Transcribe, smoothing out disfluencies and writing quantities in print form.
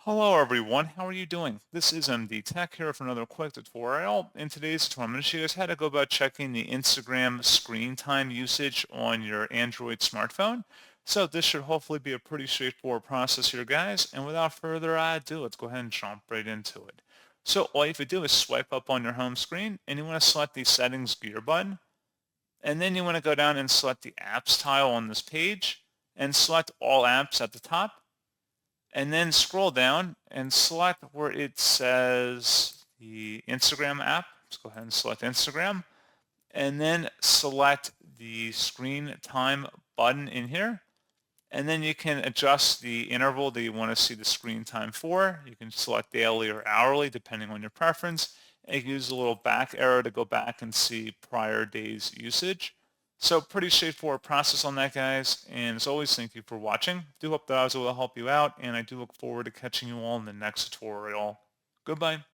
Hello everyone, how are you doing? This is MD Tech here for another quick tutorial. In today's tutorial, I'm going to show you guys how to go about checking the Instagram screen time usage on your Android smartphone. So this should hopefully be a pretty straightforward process here, guys. And without further ado, let's go ahead and jump right into it. So all you have to do is swipe up on your home screen and you want to select the settings gear button. And then you want to go down and select the apps tile on this page and select all apps at the top and then scroll down and select where it says the Instagram app. Let's go ahead and select Instagram and then select the screen time button in here. And then you can adjust the interval that you want to see the screen time for. You can select daily or hourly depending on your preference. And you can use a little back arrow to go back and see prior day's usage. So pretty straightforward process on that, guys. And as always, thank you for watching. Do hope that I was able to help you out, and I do look forward to catching you all in the next tutorial. Goodbye.